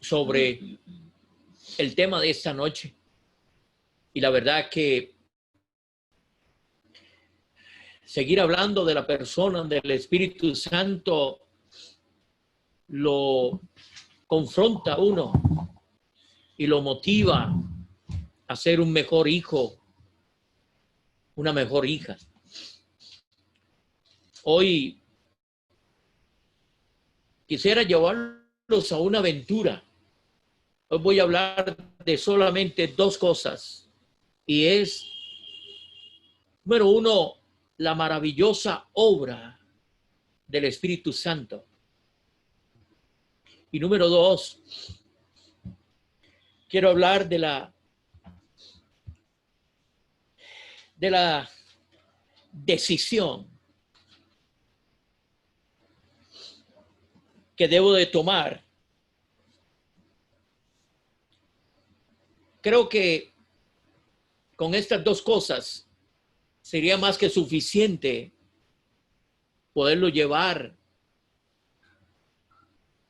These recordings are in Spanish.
sobre el tema de esta noche. Y la verdad que seguir hablando de la persona del Espíritu Santo lo confronta a uno y lo motiva a ser un mejor hijo, una mejor hija. Hoy quisiera llevarlos a una aventura. Hoy voy a hablar de solamente dos cosas. Y es, número uno, la maravillosa obra del Espíritu Santo. Y número dos, quiero hablar de la decisión que debo de tomar. Creo que con estas dos cosas sería más que suficiente poderlo llevar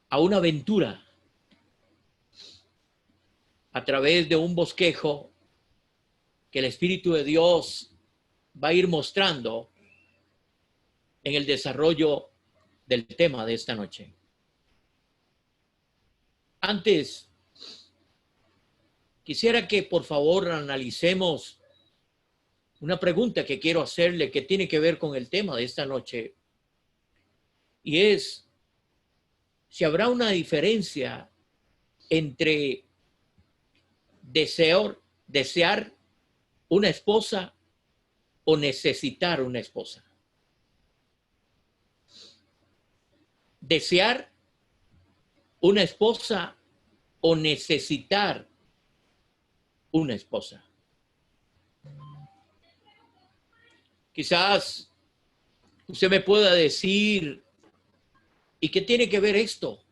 a una aventura a través de un bosquejo que el Espíritu de Dios va a ir mostrando en el desarrollo del tema de esta noche. Antes, quisiera que por favor analicemos una pregunta que quiero hacerle que tiene que ver con el tema de esta noche. Y es si habrá una diferencia entre desear una esposa o necesitar una esposa. Desear una esposa o necesitar una esposa. Quizás usted me pueda decir, ¿y qué tiene que ver esto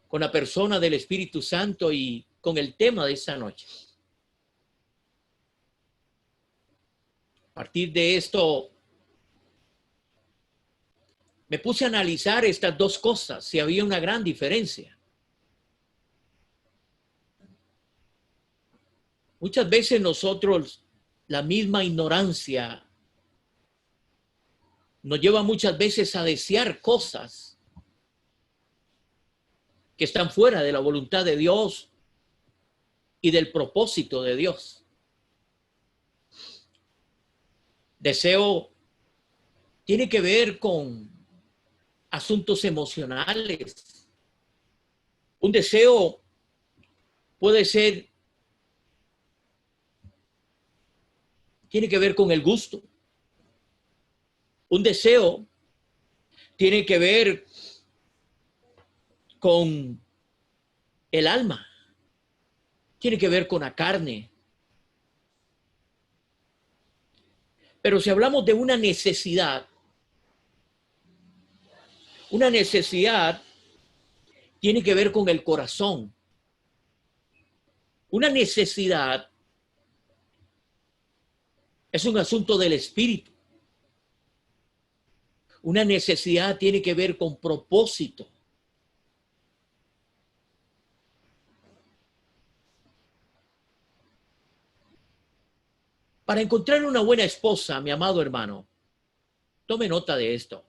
con la persona del Espíritu Santo y con el tema de esta noche? A partir de esto, me puse a analizar estas dos cosas, si había una gran diferencia. Muchas veces nosotros, la misma ignorancia nos lleva muchas veces a desear cosas que están fuera de la voluntad de Dios y del propósito de Dios. Deseo tiene que ver con asuntos emocionales. Un deseo puede ser, tiene que ver con el gusto. Un deseo tiene que ver con el alma, tiene que ver con la carne. Pero si hablamos de una necesidad tiene que ver con el corazón. Una necesidad es un asunto del espíritu. Una necesidad tiene que ver con propósito. Para encontrar una buena esposa, mi amado hermano, tome nota de esto.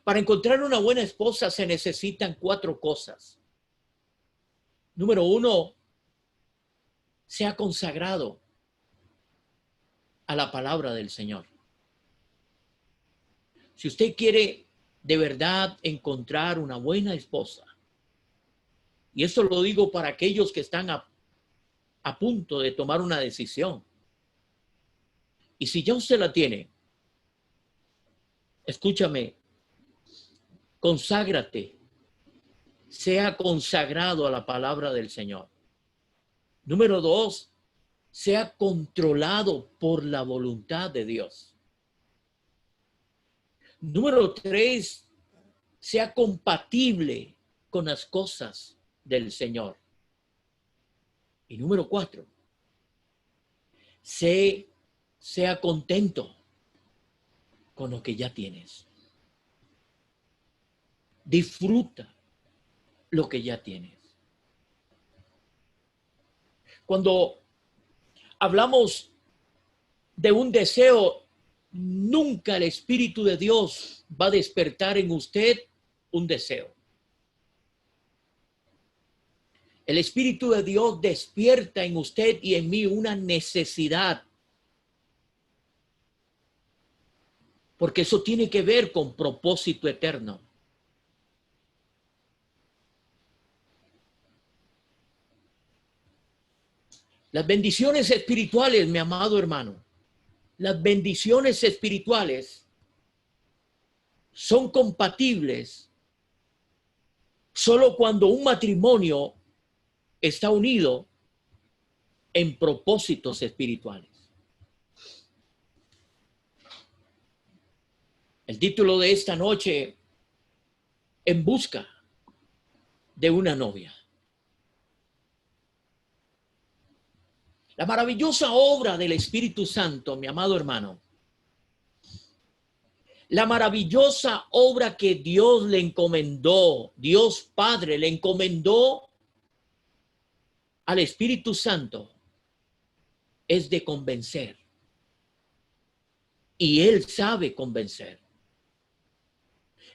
Para encontrar una buena esposa se necesitan 4 cosas. Número 1, sea consagrado a la palabra del Señor. Si usted quiere de verdad encontrar una buena esposa, y esto lo digo para aquellos que están a punto de tomar una decisión, y si ya usted la tiene, escúchame, conságrate, sea consagrado a la palabra del Señor. Número 2, sea controlado por la voluntad de Dios. Número 3, sea compatible con las cosas del Señor. Y número 4, sea contento con lo que ya tienes. Disfruta lo que ya tienes. Cuando hablamos de un deseo, nunca el Espíritu de Dios va a despertar en usted un deseo. El Espíritu de Dios despierta en usted y en mí una necesidad. Porque eso tiene que ver con propósito eterno. Las bendiciones espirituales, mi amado hermano, las bendiciones espirituales son compatibles solo cuando un matrimonio está unido en propósitos espirituales. El título de esta noche, En busca de una novia. La maravillosa obra del Espíritu Santo, mi amado hermano, la maravillosa obra que Dios le encomendó, Dios Padre le encomendó al Espíritu Santo, es de convencer. Y Él sabe convencer.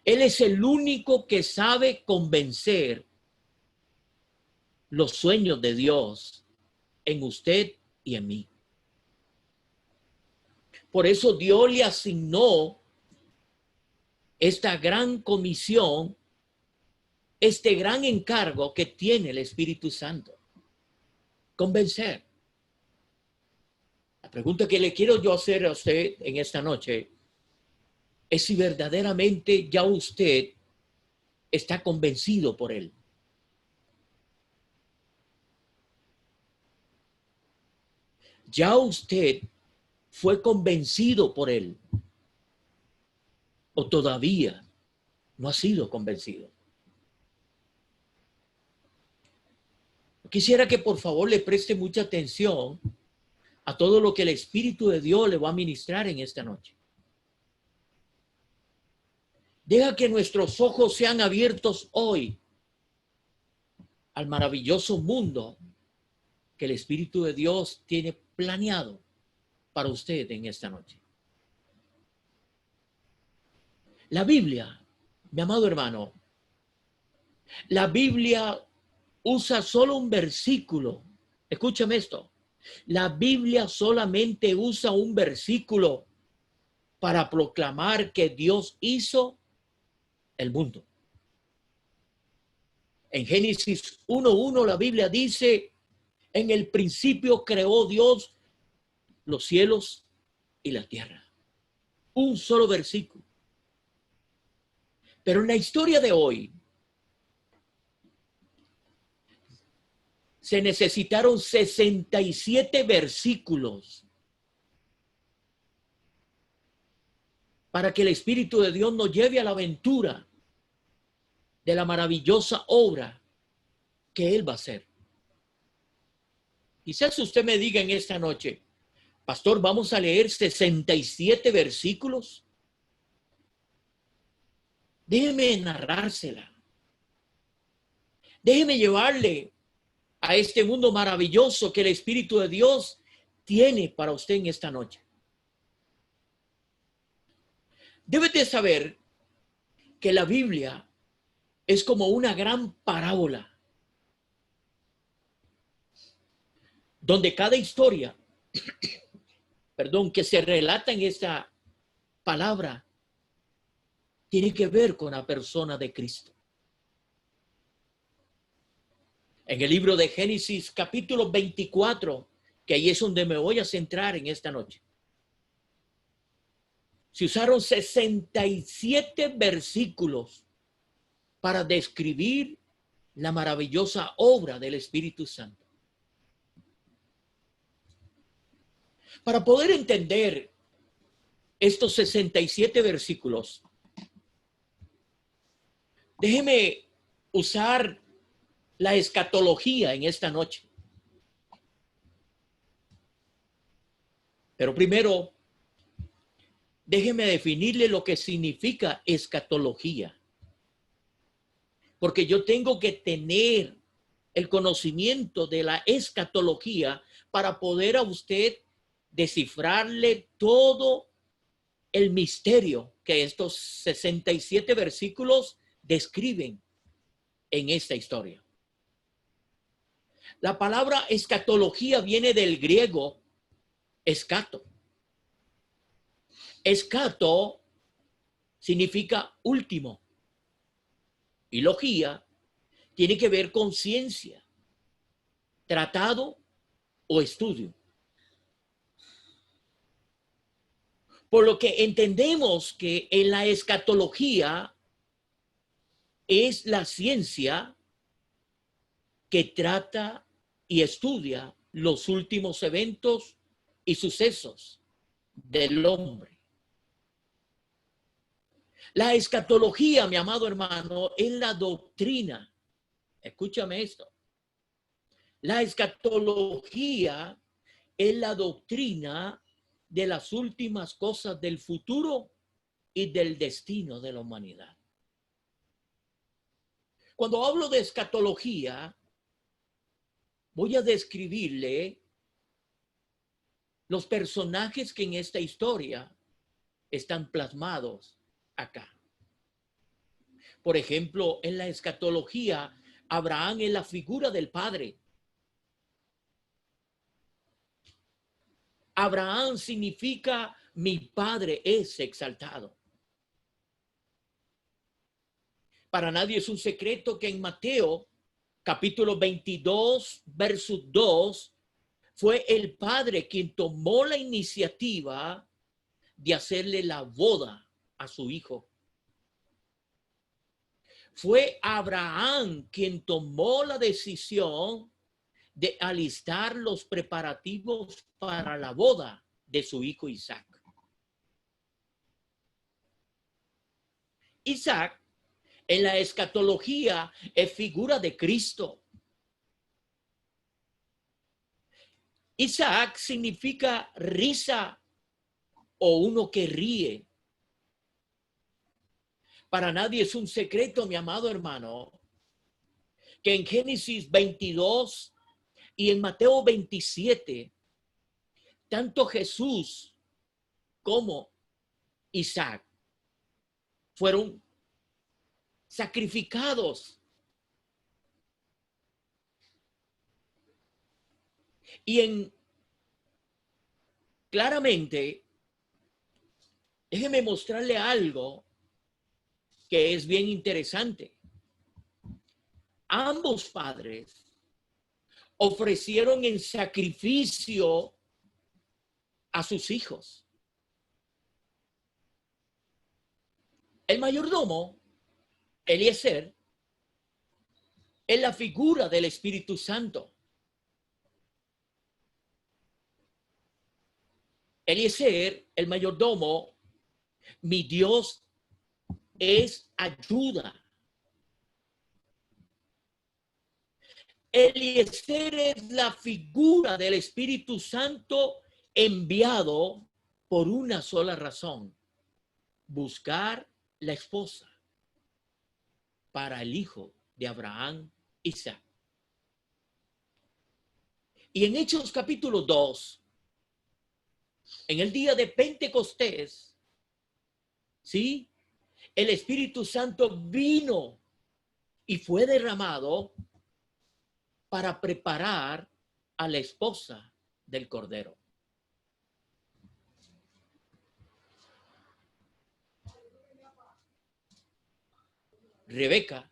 Él es el único que sabe convencer los sueños de Dios en usted y en mí. Por eso Dios le asignó esta gran comisión, este gran encargo que tiene el Espíritu Santo. Convencer. La pregunta que le quiero yo hacer a usted en esta noche es si verdaderamente ya usted está convencido por Él. Ya usted fue convencido por Él o todavía no ha sido convencido. Quisiera que por favor le preste mucha atención a todo lo que el Espíritu de Dios le va a ministrar en esta noche. Deja que nuestros ojos sean abiertos hoy al maravilloso mundo que el Espíritu de Dios tiene planeado para usted en esta noche. La Biblia, mi amado hermano, la Biblia usa solo un versículo. Escúchame esto. La Biblia solamente usa un versículo para proclamar que Dios hizo el mundo. En Génesis 1:1 la Biblia dice, en el principio creó Dios los cielos y la tierra. Un solo versículo. Pero en la historia de hoy se necesitaron 67 versículos para que el Espíritu de Dios nos lleve a la aventura de la maravillosa obra que Él va a hacer. Quizás usted me diga en esta noche, pastor, vamos a leer 67 versículos. Déjeme narrársela. Déjeme llevarle a este mundo maravilloso que el Espíritu de Dios tiene para usted en esta noche. Debe de saber que la Biblia es como una gran parábola, donde cada historia, que se relata en esta palabra, tiene que ver con la persona de Cristo. En el libro de Génesis, capítulo 24, que ahí es donde me voy a centrar en esta noche, se usaron 67 versículos para describir la maravillosa obra del Espíritu Santo. Para poder entender estos 67 versículos, déjeme usar la escatología en esta noche. Pero primero, déjeme definirle lo que significa escatología. porque yo tengo que tener el conocimiento de la escatología para poder a usted descifrarle todo el misterio que estos 67 versículos describen en esta historia. La palabra escatología viene del griego escato. Escato significa último y logía tiene que ver con ciencia, tratado o estudio. Por lo que entendemos que en la escatología es la ciencia que trata y estudia los últimos eventos y sucesos del hombre. La escatología, mi amado hermano, es la doctrina. Escúchame esto. La escatología es la doctrina de las últimas cosas del futuro y del destino de la humanidad. Cuando hablo de escatología, voy a describirle los personajes que en esta historia están plasmados acá. Por ejemplo, en la escatología, Abraham es la figura del padre. Abraham significa mi padre es exaltado. Para nadie es un secreto que en Mateo capítulo 22, verso 2, fue el padre quien tomó la iniciativa de hacerle la boda a su hijo. Fue Abraham quien tomó la decisión de alistar los preparativos para la boda de su hijo Isaac. Isaac en la escatología es figura de Cristo. Isaac significa risa o uno que ríe. Para nadie es un secreto, mi amado hermano, que en Génesis 22 y en Mateo 27, tanto Jesús como Isaac fueron sacrificados. Y claramente, déjeme mostrarle algo que es bien interesante. Ambos padres ofrecieron en sacrificio a sus hijos. El mayordomo, Eliezer, es la figura del Espíritu Santo. Eliezer, el mayordomo, mi Dios es ayuda. Eliezer es la figura del Espíritu Santo enviado por una sola razón: buscar la esposa para el hijo de Abraham, Isaac. Y en Hechos capítulo 2, en el día de Pentecostés, ¿sí?, el Espíritu Santo vino y fue derramado para preparar a la esposa del Cordero. Rebeca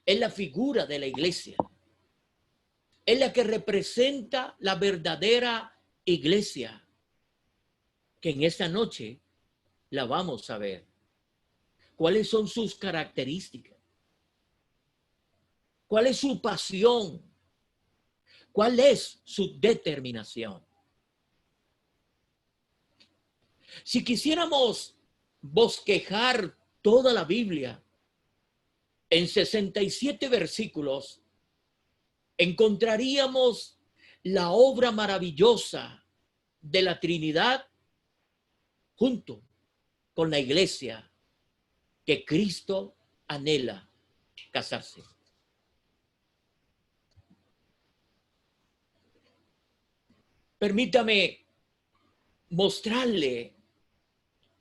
es la figura de la iglesia. Es la que representa la verdadera iglesia, que en esta noche la vamos a ver. ¿Cuáles son sus características? ¿Cuál es su pasión? ¿Cuál es su determinación? Si quisiéramos bosquejar toda la Biblia en 67 versículos, encontraríamos la obra maravillosa de la Trinidad junto con la iglesia que Cristo anhela casarse. Permítame mostrarle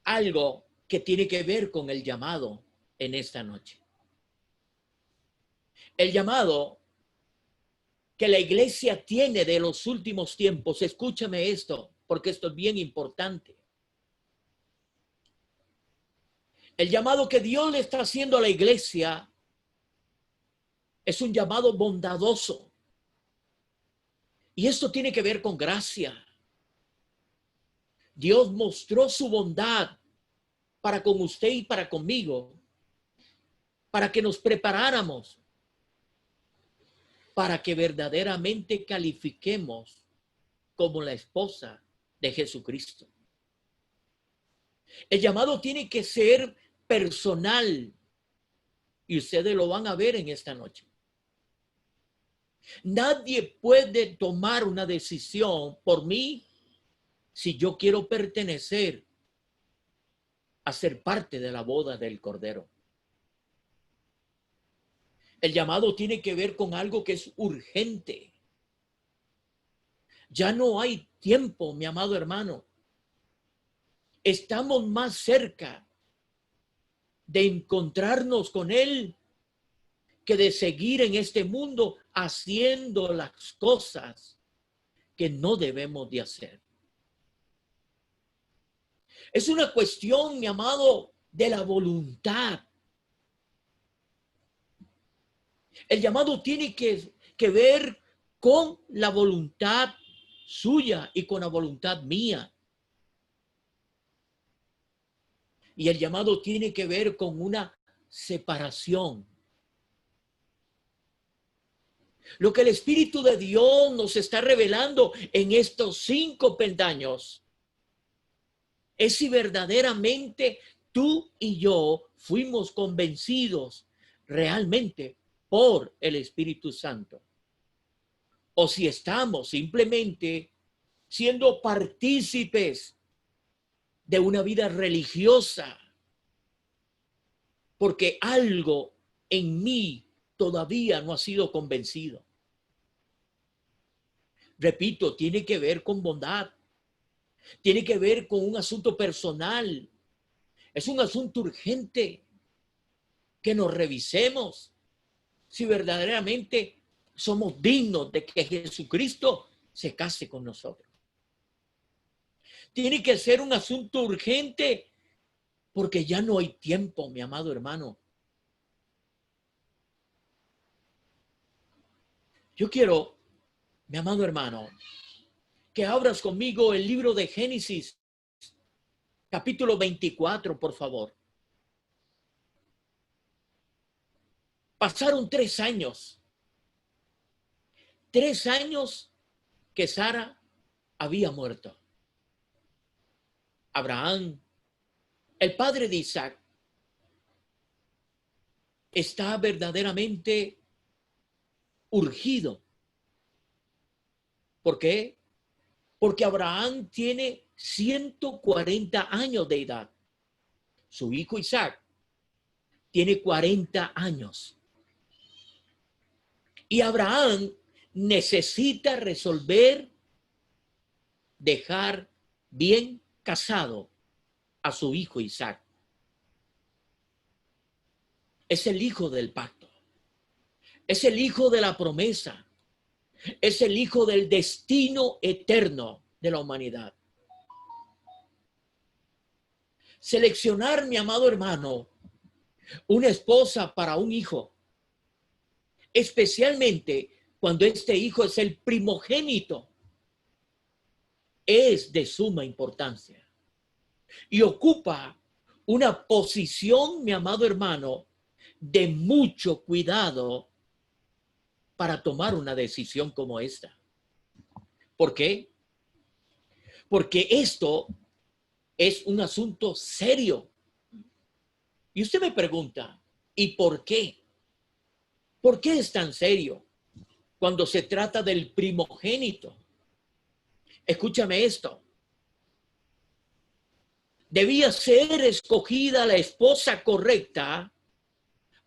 algo que tiene que ver con el llamado en esta noche. El llamado que la iglesia tiene de los últimos tiempos. Escúchame esto, porque esto es bien importante. El llamado que Dios le está haciendo a la iglesia es un llamado bondadoso. Y esto tiene que ver con gracia. Dios mostró su bondad para con usted y para conmigo, para que nos preparáramos, para que verdaderamente califiquemos como la esposa de Jesucristo. El llamado tiene que ser personal y ustedes lo van a ver en esta noche. Nadie puede tomar una decisión por mí si yo quiero pertenecer a ser parte de la boda del Cordero. El llamado tiene que ver con algo que es urgente. Ya no hay tiempo, mi amado hermano. Estamos más cerca de encontrarnos con Él que de seguir en este mundo haciendo las cosas que no debemos de hacer. Es una cuestión, mi amado, de la voluntad. El llamado tiene que ver con la voluntad suya y con la voluntad mía. Y el llamado tiene que ver con una separación. Lo que el Espíritu de Dios nos está revelando en estos 5 peldaños es si verdaderamente tú y yo fuimos convencidos realmente por el Espíritu Santo. O si estamos simplemente siendo partícipes de una vida religiosa, porque algo en mí todavía no ha sido convencido. Repito, tiene que ver con bondad, tiene que ver con un asunto personal, es un asunto urgente que nos revisemos si verdaderamente somos dignos de que Jesucristo se case con nosotros. Tiene que ser un asunto urgente porque ya no hay tiempo, mi amado hermano. Yo quiero, mi amado hermano, que abras conmigo el libro de Génesis, capítulo 24, por favor. Pasaron 3 años. 3 años que Sara había muerto. Abraham, el padre de Isaac, está verdaderamente urgido. ¿Por qué? Porque Abraham tiene 140 años de edad. Su hijo Isaac tiene 40 años. Y Abraham necesita resolver dejar bien casado a su hijo Isaac. Es el hijo del pacto. Es el hijo de la promesa. Es el hijo del destino eterno de la humanidad. Seleccionar, mi amado hermano, una esposa para un hijo, especialmente cuando este hijo es el primogénito, es de suma importancia y ocupa una posición, mi amado hermano, de mucho cuidado para tomar una decisión como esta. ¿Por qué? Porque esto es un asunto serio. Y usted me pregunta, ¿y por qué? ¿Por qué es tan serio cuando se trata del primogénito? Escúchame esto. Debía ser escogida la esposa correcta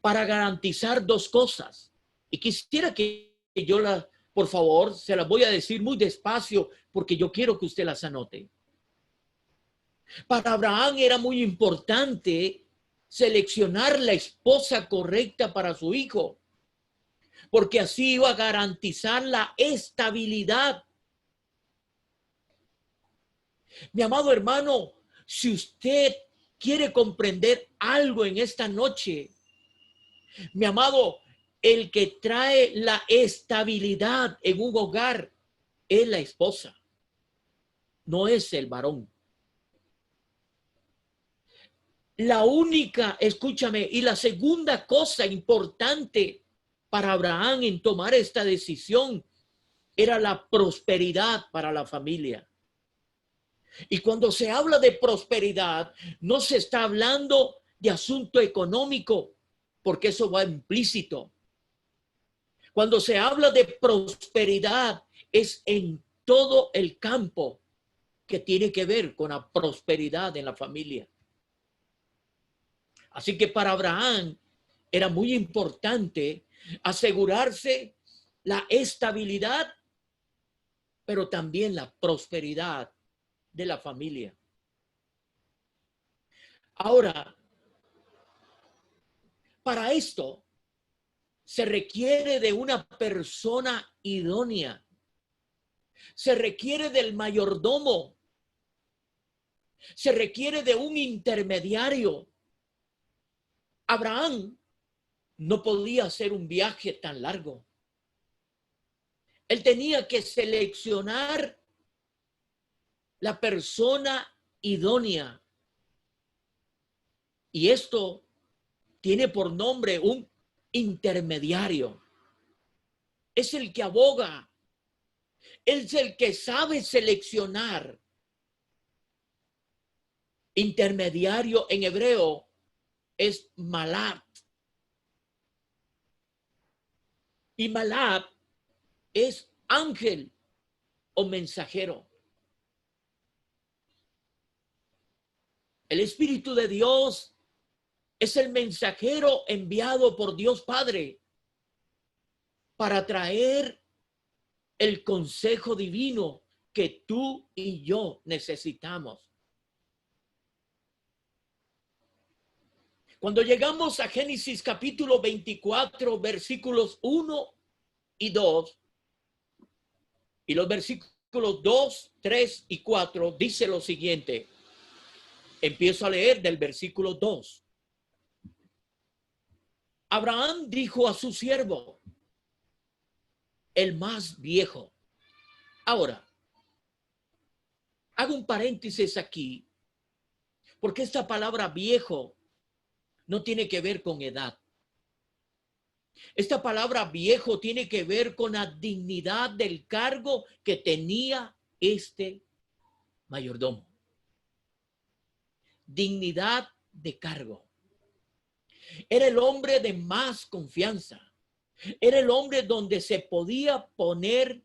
para garantizar dos cosas. Y quisiera que yo por favor, se las voy a decir muy despacio porque yo quiero que usted las anote. Para Abraham era muy importante seleccionar la esposa correcta para su hijo, porque así iba a garantizar la estabilidad. Mi amado hermano, si usted quiere comprender algo en esta noche, mi amado, el que trae la estabilidad en un hogar es la esposa, no es el varón. La única, escúchame, y la segunda cosa importante para Abraham en tomar esta decisión era la prosperidad para la familia. Y cuando se habla de prosperidad, no se está hablando de asunto económico, porque eso va implícito. Cuando se habla de prosperidad, es en todo el campo que tiene que ver con la prosperidad en la familia. Así que para Abraham era muy importante asegurarse la estabilidad, pero también la prosperidad de la familia. Ahora, para esto se requiere de una persona idónea. Se requiere del mayordomo. Se requiere de un intermediario. Abraham no podía hacer un viaje tan largo. Él tenía que seleccionar la persona idónea. Y esto tiene por nombre un intermediario. Es el que aboga. Es el que sabe seleccionar. Intermediario en hebreo es malab. Y malab es ángel o mensajero. El Espíritu de Dios es el mensajero enviado por Dios Padre para traer el consejo divino que tú y yo necesitamos. Cuando llegamos a Génesis capítulo 24, versículos 1 y 2, y los versículos 2, 3 y 4, dice lo siguiente. Empiezo a leer del versículo 2. Abraham dijo a su siervo, el más viejo. Ahora, hago un paréntesis aquí, porque esta palabra viejo no tiene que ver con edad. Esta palabra viejo tiene que ver con la dignidad del cargo que tenía este mayordomo. Dignidad de cargo. Era el hombre de más confianza. Era el hombre donde se podía poner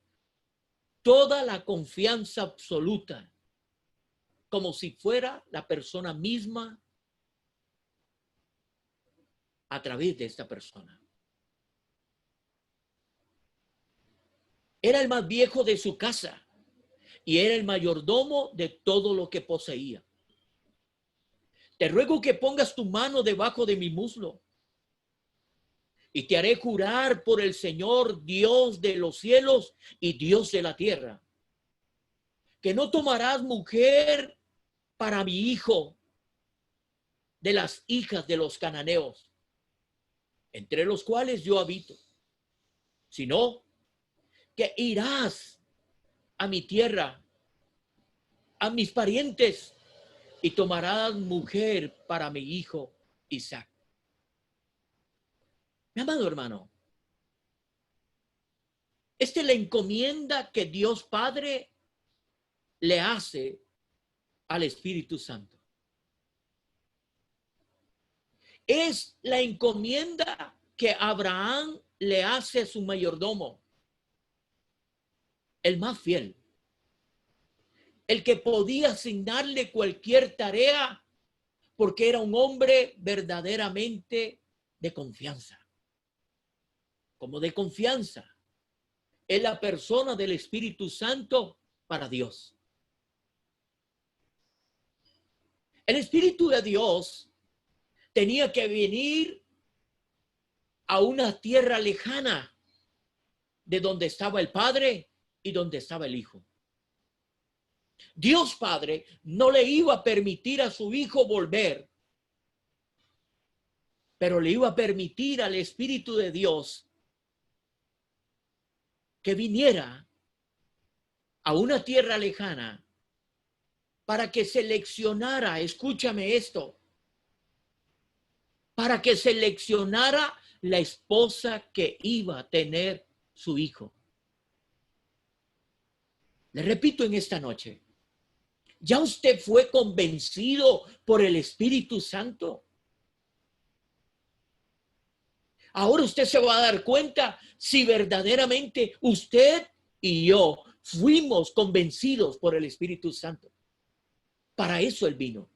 toda la confianza absoluta, como si fuera la persona misma a través de esta persona. Era el más viejo de su casa y era el mayordomo de todo lo que poseía. Te ruego que pongas tu mano debajo de mi muslo y te haré jurar por el Señor, Dios de los cielos y Dios de la tierra, que no tomarás mujer para mi hijo de las hijas de los cananeos, entre los cuales yo habito, sino que irás a mi tierra, a mis parientes, y tomarás mujer para mi hijo Isaac. Mi amado hermano, esta es la encomienda que Dios Padre le hace al Espíritu Santo. Es la encomienda que Abraham le hace a su mayordomo, el más fiel, el que podía asignarle cualquier tarea porque era un hombre verdaderamente de confianza. Como de confianza. Es la persona del Espíritu Santo para Dios. El Espíritu de Dios tenía que venir a una tierra lejana de donde estaba el Padre y donde estaba el Hijo. Dios Padre no le iba a permitir a su Hijo volver, pero le iba a permitir al Espíritu de Dios que viniera a una tierra lejana para que seleccionara, escúchame esto, para que seleccionara la esposa que iba a tener su hijo. Le repito en esta noche, ¿ya usted fue convencido por el Espíritu Santo? Ahora usted se va a dar cuenta si verdaderamente usted y yo fuimos convencidos por el Espíritu Santo. Para eso Él vino,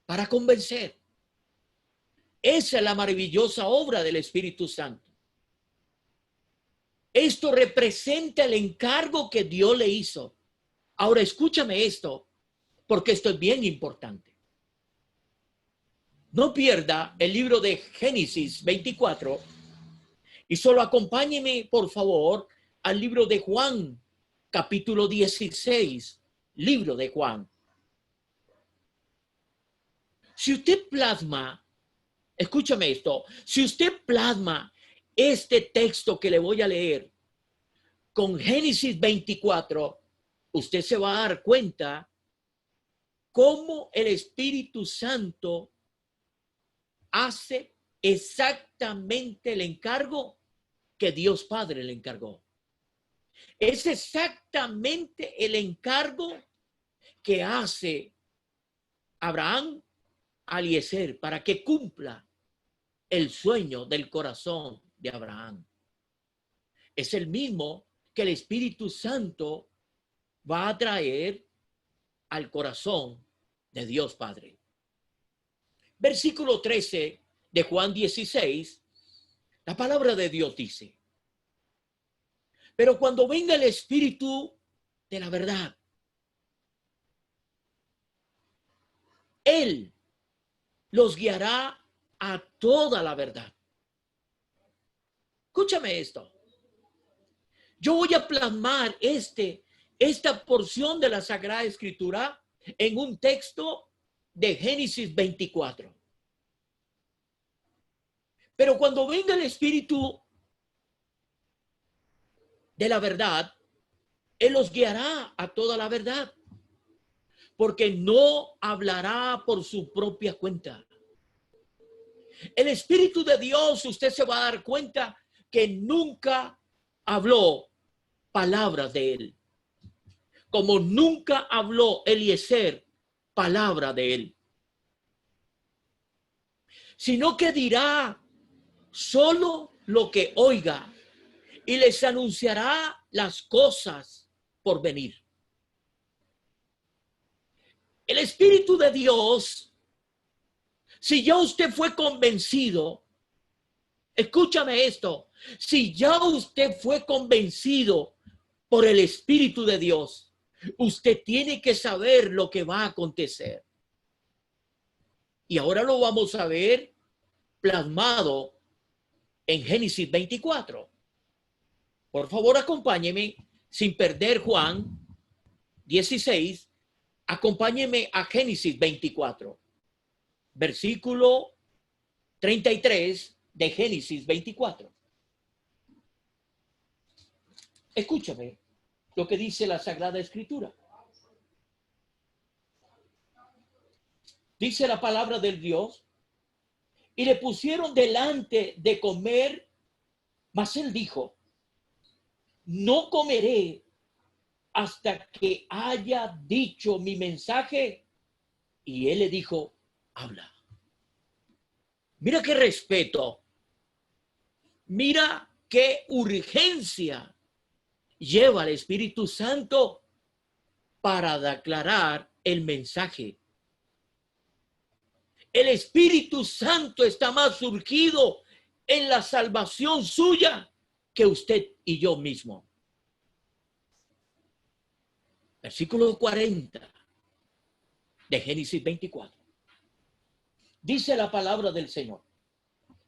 para convencer. Esa es la maravillosa obra del Espíritu Santo. Esto representa el encargo que Dios le hizo. Ahora escúchame esto, porque esto es bien importante. No pierda el libro de Génesis 24 y solo acompáñeme, por favor, al libro de Juan, capítulo 16, libro de Juan. Si usted plasma, escúchame esto, si usted plasma este texto que le voy a leer con Génesis 24, usted se va a dar cuenta cómo el Espíritu Santo hace exactamente el encargo que Dios Padre le encargó. Es exactamente el encargo que hace Abraham a Eliezer para que cumpla el sueño del corazón de Abraham. Es el mismo que el Espíritu Santo va a traer al corazón de Dios Padre. Versículo 13 de Juan 16, la palabra de Dios dice: pero cuando venga el Espíritu de la verdad, Él los guiará a toda la verdad. Escúchame esto. Yo voy a plasmar esta porción de la Sagrada Escritura en un texto de Génesis 24. Pero cuando venga el Espíritu de la verdad, Él los guiará a toda la verdad, porque no hablará por su propia cuenta. El Espíritu de Dios, usted se va a dar cuenta que nunca habló palabras de Él, como nunca habló Eliezer palabra de Él, sino que dirá solo lo que oiga y les anunciará las cosas por venir. El Espíritu de Dios, si ya usted fue convencido, escúchame esto, si ya usted fue convencido por el Espíritu de Dios, usted tiene que saber lo que va a acontecer. Y ahora lo vamos a ver plasmado en Génesis 24. Por favor, acompáñeme sin perder Juan 16. Acompáñeme a Génesis 24, versículo 33 de Génesis 24. Escúchame lo que dice la Sagrada Escritura. Dice la palabra del Dios: y le pusieron delante de comer, mas él dijo: no comeré hasta que haya dicho mi mensaje. Y él le dijo: habla. Mira qué respeto, mira qué urgencia lleva el Espíritu Santo para declarar el mensaje. El Espíritu Santo está más surgido en la salvación suya que usted y yo mismo. Versículo 40 de Génesis 24. Dice la palabra del Señor.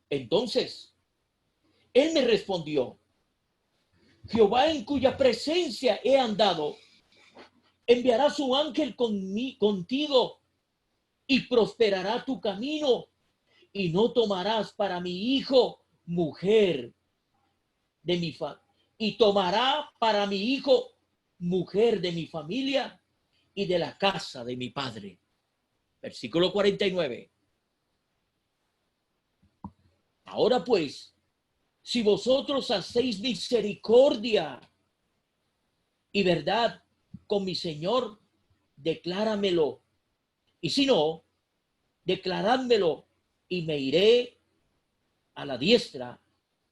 Entonces, él me respondió: Jehová, en cuya presencia he andado, enviará su ángel contigo y prosperará tu camino, y no tomarás para mi hijo mujer de mi familia, y tomará para mi hijo mujer de mi familia y de la casa de mi padre. Versículo 49. Ahora pues, si vosotros hacéis misericordia y verdad con mi Señor, decláramelo. Y si no, declarádmelo y me iré a la diestra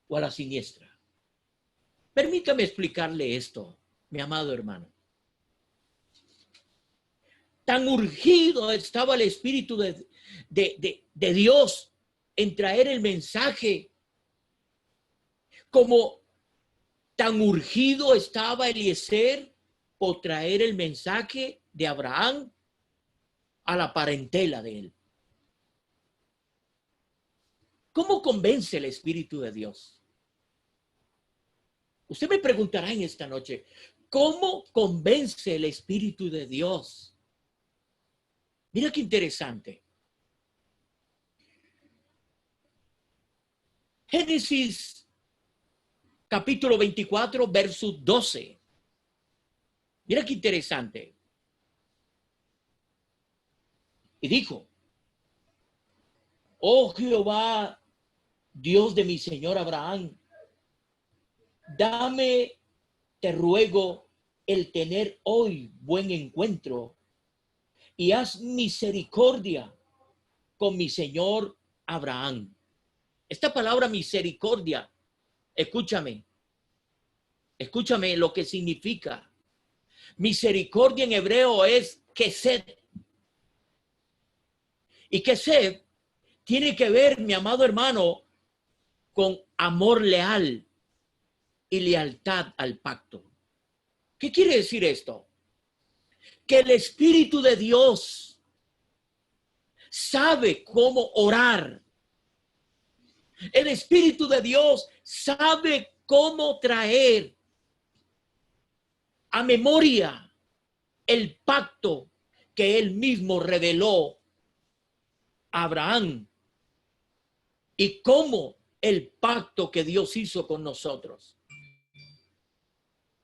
o a la siniestra. Permítame explicarle esto, mi amado hermano. Tan urgido estaba el Espíritu de Dios en traer el mensaje, como tan urgido estaba Eliezer por traer el mensaje de Abraham a la parentela de él. ¿Cómo convence el Espíritu de Dios? Usted me preguntará en esta noche, ¿cómo convence el Espíritu de Dios? Mira qué interesante. Génesis capítulo 24, verso 12. Mira qué interesante. Y dijo: oh Jehová, Dios de mi señor Abraham, dame, te ruego, el tener hoy buen encuentro y haz misericordia con mi señor Abraham. Esta palabra misericordia, escúchame lo que significa. Misericordia en hebreo es kesed. Y kesed tiene que ver, mi amado hermano, con amor leal y lealtad al pacto. ¿Qué quiere decir esto? Que el Espíritu de Dios sabe cómo orar. El Espíritu de Dios sabe cómo traer a memoria el pacto que él mismo reveló a Abraham y cómo el pacto que Dios hizo con nosotros.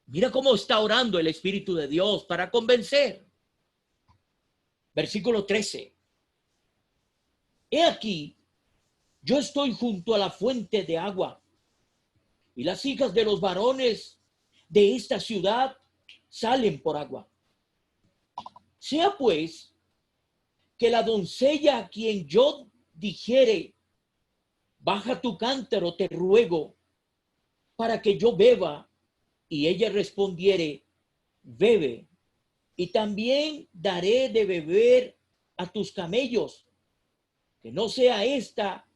Mira cómo está orando el Espíritu de Dios para convencer. Versículo 13. He aquí, yo estoy junto a la fuente de agua, y las hijas de los varones de esta ciudad salen por agua. Sea pues que la doncella a quien yo dijere, baja tu cántaro, te ruego, para que yo beba, y ella respondiere, bebe, y también daré de beber a tus camellos, que no sea esta,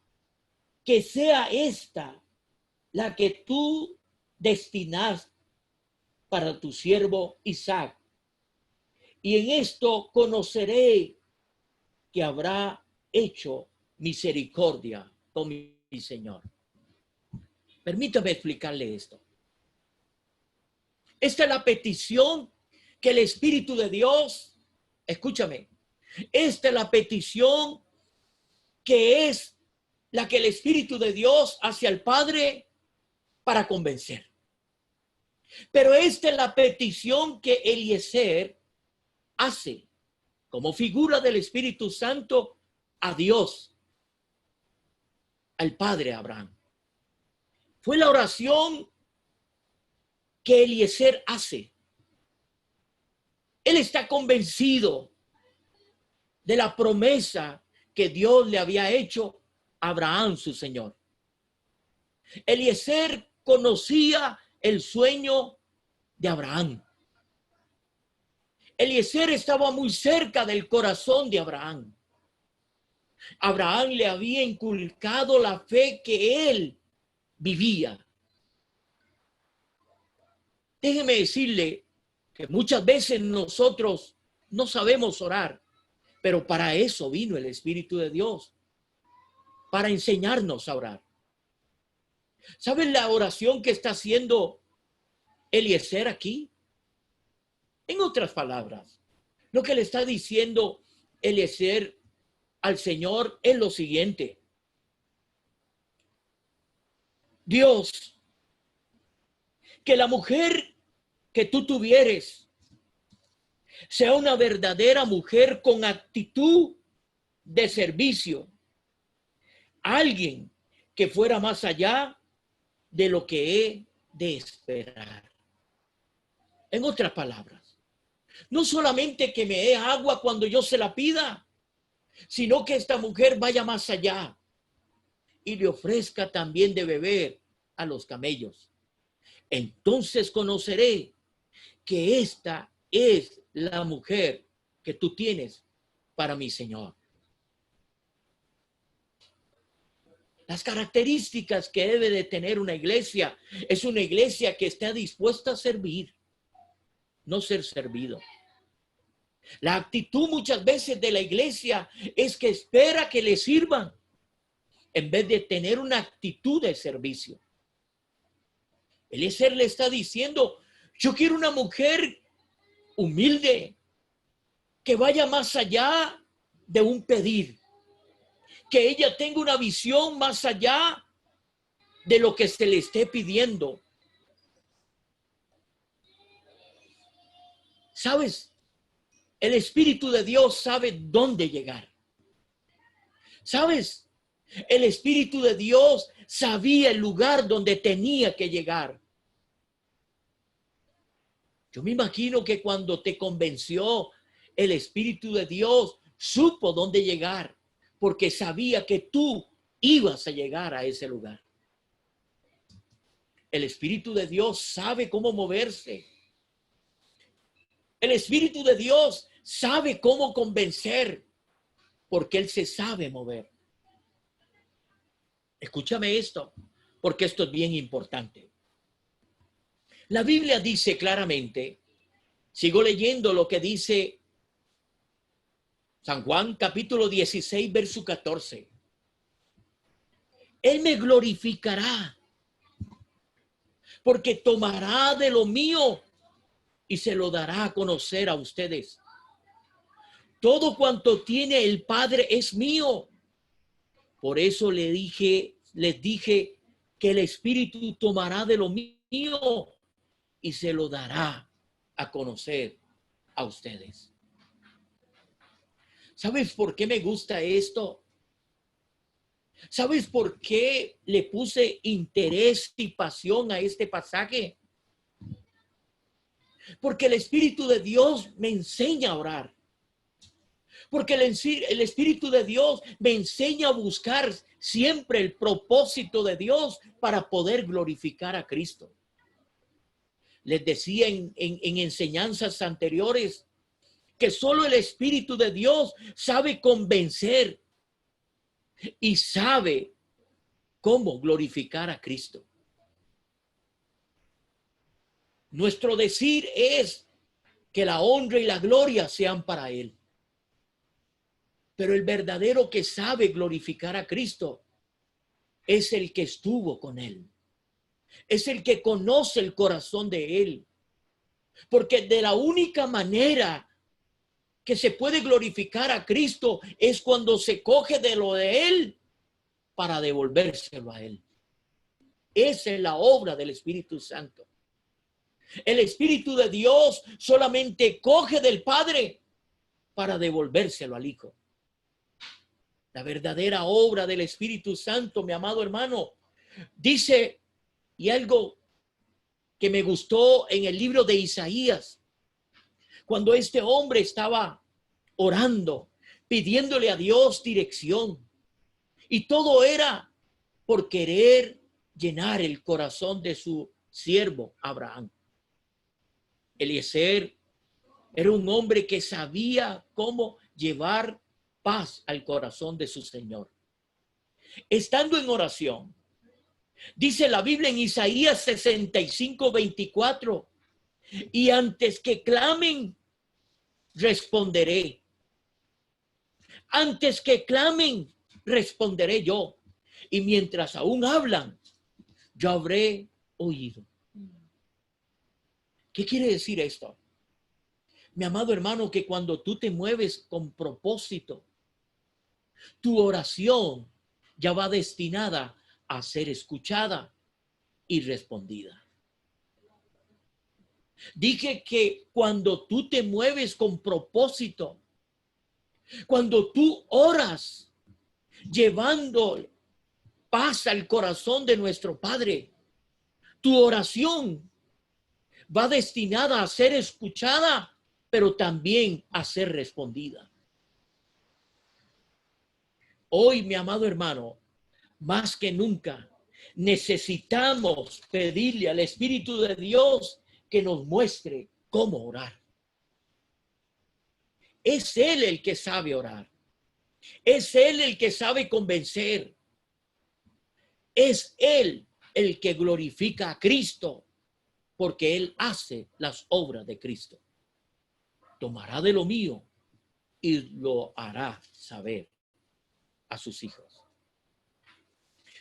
que sea esta la que tú destinas para tu siervo Isaac. Y en esto conoceré que habrá hecho misericordia con mi Señor. Permítame explicarle esto. Esta es la petición que el Espíritu de Dios, escúchame, esta es la petición que es la que el Espíritu de Dios hace al Padre para convencer. Pero esta es la petición que Eliezer hace como figura del Espíritu Santo a Dios, al Padre Abraham. Fue la oración que Eliezer hace. Él está convencido de la promesa que Dios le había hecho a Abraham, su Señor. Eliezer conocía el sueño de Abraham. Eliezer estaba muy cerca del corazón de Abraham. Abraham le había inculcado la fe que él vivía. Déjeme decirle que muchas veces nosotros no sabemos orar, pero para eso vino el Espíritu de Dios, para enseñarnos a orar. ¿Saben la oración que está haciendo Eliezer aquí? En otras palabras, lo que le está diciendo Eliezer al Señor es lo siguiente: Dios, que la mujer que tú tuvieres sea una verdadera mujer con actitud de servicio, alguien que fuera más allá de lo que he de esperar. En otras palabras, no solamente que me dé agua cuando yo se la pida, sino que esta mujer vaya más allá y le ofrezca también de beber a los camellos. Entonces conoceré que esta es la mujer que tú tienes para mi Señor. Las características que debe de tener una iglesia es una iglesia que está dispuesta a servir, no ser servido. La actitud muchas veces de la iglesia es que espera que le sirvan en vez de tener una actitud de servicio. Eliezer le está diciendo: yo quiero una mujer humilde, que vaya más allá de un pedir, que ella tenga una visión más allá de lo que se le esté pidiendo. ¿Sabes? El Espíritu de Dios sabe dónde llegar. ¿Sabes? El Espíritu de Dios sabía el lugar donde tenía que llegar. Yo me imagino que cuando te convenció, el Espíritu de Dios supo dónde llegar, porque sabía que tú ibas a llegar a ese lugar. El Espíritu de Dios sabe cómo moverse. El Espíritu de Dios sabe cómo convencer, porque Él se sabe mover. Escúchame esto, porque esto es bien importante. La Biblia dice claramente, sigo leyendo lo que dice San Juan capítulo 16, verso 14. Él me glorificará, porque tomará de lo mío y se lo dará a conocer a ustedes. Todo cuanto tiene el Padre es mío. Por eso les dije que el Espíritu tomará de lo mío y se lo dará a conocer a ustedes. ¿Sabes por qué me gusta esto? ¿Sabes por qué le puse interés y pasión a este pasaje? Porque el Espíritu de Dios me enseña a orar. Porque el Espíritu de Dios me enseña a buscar siempre el propósito de Dios para poder glorificar a Cristo. Les decía en enseñanzas anteriores que solo el Espíritu de Dios sabe convencer y sabe cómo glorificar a Cristo. Nuestro decir es que la honra y la gloria sean para Él. Pero el verdadero que sabe glorificar a Cristo es el que estuvo con Él. Es el que conoce el corazón de Él. Porque de la única manera que se puede glorificar a Cristo es cuando se coge de lo de Él para devolvérselo a Él. Esa es la obra del Espíritu Santo. El Espíritu de Dios solamente coge del Padre para devolvérselo al Hijo. La verdadera obra del Espíritu Santo, mi amado hermano, dice, y algo que me gustó en el libro de Isaías, cuando este hombre estaba orando, pidiéndole a Dios dirección, y todo era por querer llenar el corazón de su siervo Abraham. Eliezer era un hombre que sabía cómo llevar paz al corazón de su Señor. Estando en oración, dice la Biblia en Isaías 65:24, y antes que clamen, responderé. Antes que clamen, responderé yo. Y mientras aún hablan, yo habré oído. ¿Qué quiere decir esto? Mi amado hermano, que cuando tú te mueves con propósito, tu oración ya va destinada a ser escuchada y respondida. Dije que cuando tú te mueves con propósito, cuando tú oras llevando paz al corazón de nuestro Padre, tu oración va destinada a ser escuchada, pero también a ser respondida. Hoy, mi amado hermano, más que nunca, necesitamos pedirle al Espíritu de Dios que nos muestre cómo orar. Es Él el que sabe orar. Es Él el que sabe convencer. Es Él el que glorifica a Cristo, porque Él hace las obras de Cristo. Tomará de lo mío y lo hará saber a sus hijos.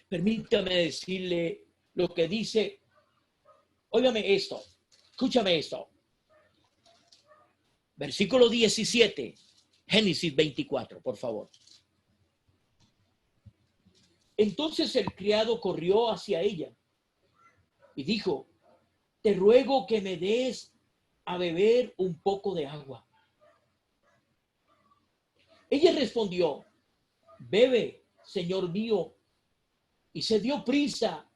Permítame decirle lo que dice. Óigame esto, escúchame esto. Versículo 17, Génesis 24, por favor. Entonces el criado corrió hacia ella y dijo: te ruego que me des a beber un poco de agua. Ella respondió: bebe, señor mío. Y se dio prisa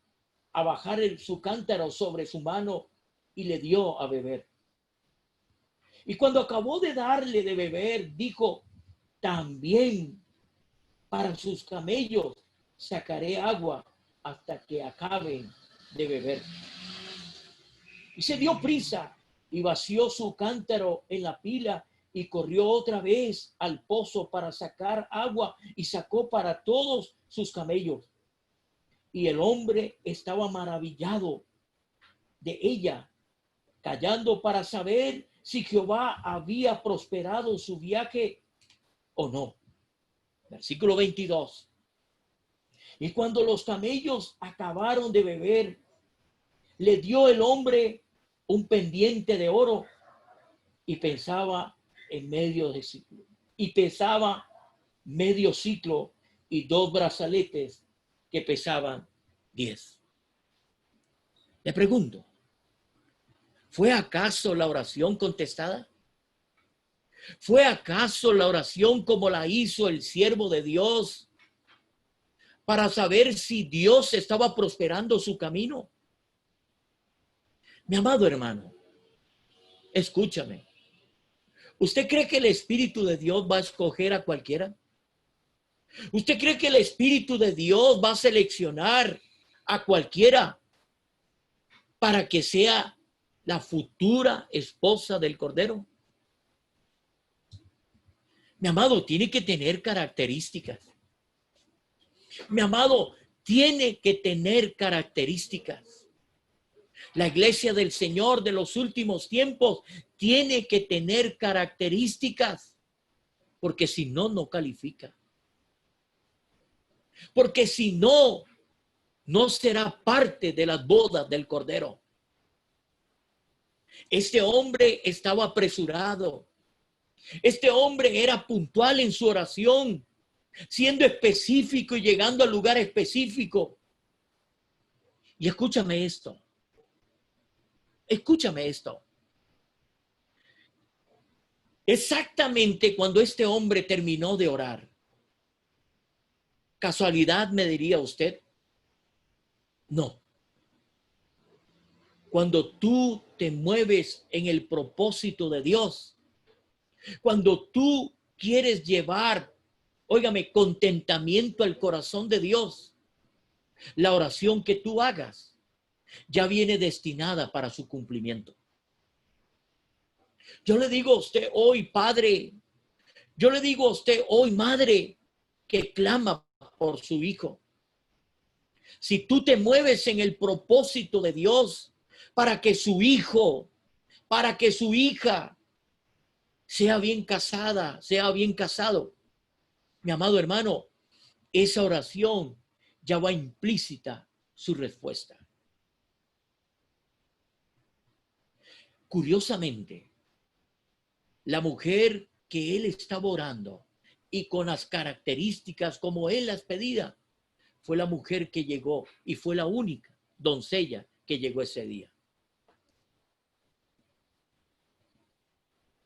a bajar su cántaro sobre su mano y le dio a beber. Y cuando acabó de darle de beber, dijo: también para sus camellos sacaré agua hasta que acaben de beber. Y se dio prisa y vació su cántaro en la pila y corrió otra vez al pozo para sacar agua y sacó para todos sus camellos. Y el hombre estaba maravillado de ella, callando para saber si Jehová había prosperado su viaje o no. Versículo 22. Y cuando los camellos acabaron de beber, le dio el hombre un pendiente de oro y pesaba medio ciclo y 2 brazaletes que pesaban 10. Le pregunto, ¿fue acaso la oración contestada? ¿Fue acaso la oración como la hizo el siervo de Dios para saber si Dios estaba prosperando su camino? Mi amado hermano, escúchame. ¿Usted cree que el Espíritu de Dios va a escoger a cualquiera? ¿Usted cree que el Espíritu de Dios va a seleccionar a cualquiera para que sea la futura esposa del Cordero? Mi amado, tiene que tener características. Mi amado, tiene que tener características. La iglesia del Señor de los últimos tiempos tiene que tener características, porque si no, no califica. Porque si no, no será parte de las bodas del Cordero. Este hombre estaba apresurado. Este hombre era puntual en su oración, siendo específico y llegando al lugar específico. Y escúchame esto. Escúchame esto. Exactamente cuando este hombre terminó de orar. ¿Casualidad me diría usted? No. Cuando tú te mueves en el propósito de Dios, cuando tú quieres llevar, óigame, contentamiento al corazón de Dios, la oración que tú hagas ya viene destinada para su cumplimiento. Yo le digo a usted hoy, Padre, Yo le digo a usted hoy, madre, que clama por su hijo. Si tú te mueves en el propósito de Dios para que su hijo, para que su hija sea bien casada, sea bien casado, mi amado hermano, esa oración ya va implícita su respuesta. Curiosamente, la mujer que él estaba orando y con las características como él las pedía, fue la mujer que llegó y fue la única doncella que llegó ese día.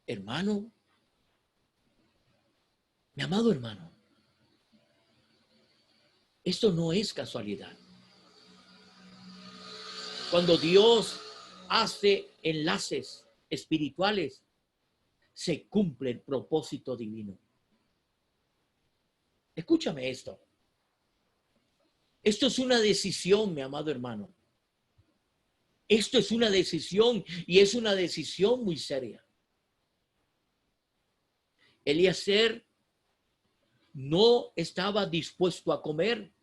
Hermano, mi amado hermano, esto no es casualidad. Cuando Dios hace enlaces espirituales, se cumple el propósito divino. Escúchame esto. Esto es una decisión, mi amado hermano. Esto es una decisión y es una decisión muy seria. Eliezer no estaba dispuesto a comer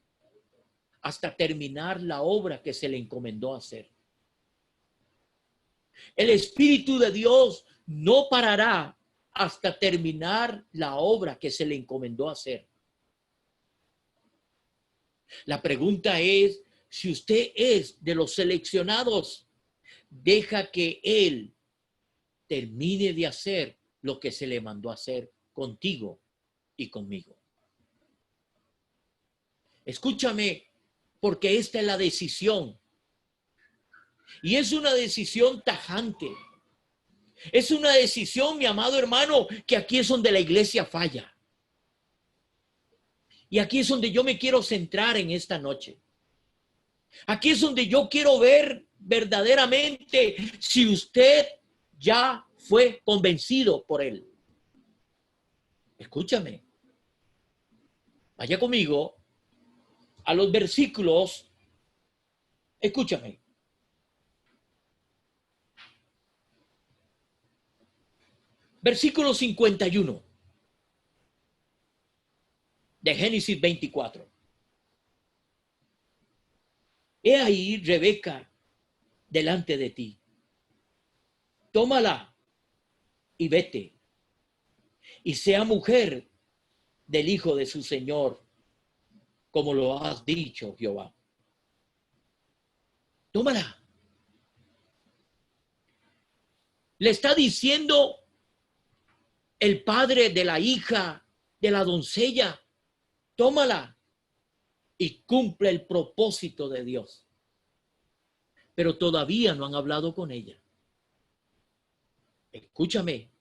hasta terminar la obra que se le encomendó hacer. El Espíritu de Dios no parará hasta terminar la obra que se le encomendó hacer. La pregunta es, si usted es de los seleccionados, deja que Él termine de hacer lo que se le mandó a hacer contigo y conmigo. Escúchame, porque esta es la decisión. Y es una decisión tajante. Es una decisión, mi amado hermano, que aquí es donde la iglesia falla. Y aquí es donde yo me quiero centrar en esta noche. Aquí es donde yo quiero ver verdaderamente si usted ya fue convencido por él. Escúchame. Vaya conmigo a los versículos. Escúchame. Versículo 51 de Génesis 24. He ahí Rebeca delante de ti. Tómala y vete, y sea mujer del hijo de su señor, como lo has dicho, Jehová. Tómala. Le está diciendo el padre de la hija, de la doncella, tómala y cumple el propósito de Dios. Pero todavía no han hablado con ella. Escúchame,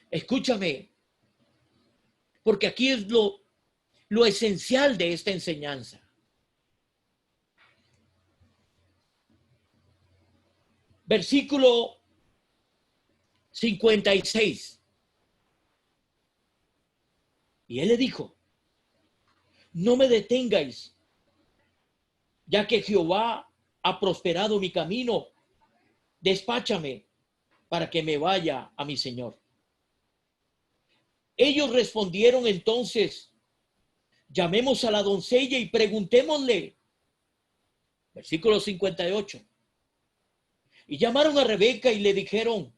escúchame, porque aquí es lo esencial de esta enseñanza. Versículo 56. Y él le dijo, no me detengáis, ya que Jehová ha prosperado mi camino, despáchame para que me vaya a mi señor. Ellos respondieron entonces, llamemos a la doncella y preguntémosle. Versículo 58. Y llamaron a Rebeca y le dijeron,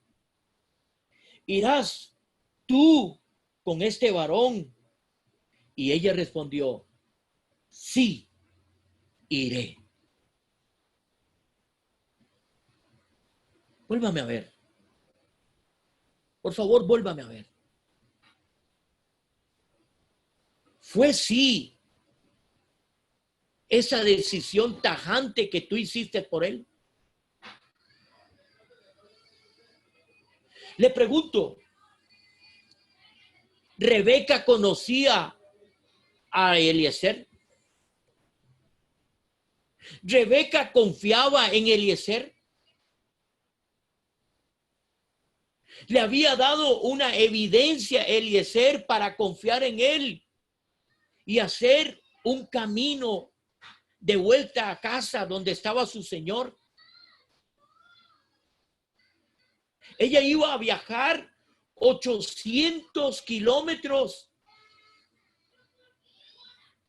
¿irás tú con este varón? Y ella respondió, sí, iré. Vuélvame a ver. Por favor, vuélvame a ver. Fue sí esa decisión tajante que tú hiciste por él. Le pregunto, ¿Rebeca conocía a Eliezer? ¿Rebeca confiaba en Eliezer? ¿Le había dado una evidencia a Eliezer para confiar en él y hacer un camino de vuelta a casa donde estaba su señor? Ella iba a viajar 800 kilómetros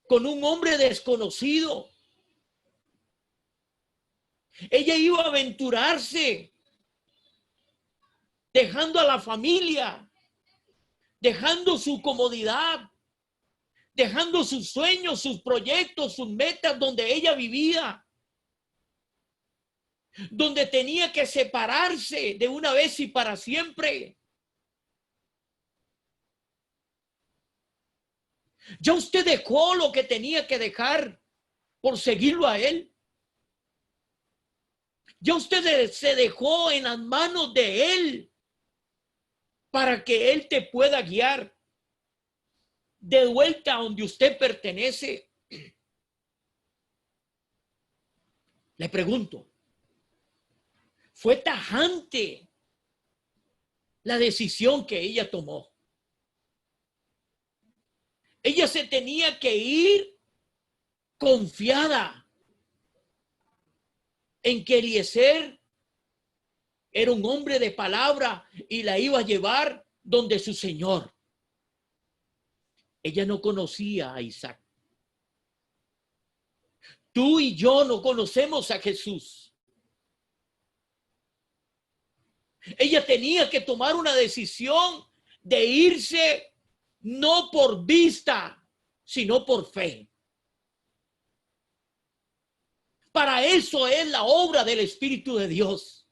con un hombre desconocido. Ella iba a aventurarse, dejando a la familia, dejando su comodidad, dejando sus sueños, sus proyectos, sus metas donde ella vivía, donde tenía que separarse de una vez y para siempre. Ya usted dejó lo que tenía que dejar por seguirlo a él. Ya usted se dejó en las manos de él para que él te pueda guiar de vuelta a donde usted pertenece. Le pregunto, ¿fue tajante la decisión que ella tomó? Ella se tenía que ir confiada en que Eliezer era un hombre de palabra y la iba a llevar donde su Señor. Ella no conocía a Isaac. Tú y yo no conocemos a Jesús. Ella tenía que tomar una decisión de irse no por vista, sino por fe. Para eso es la obra del Espíritu de Dios.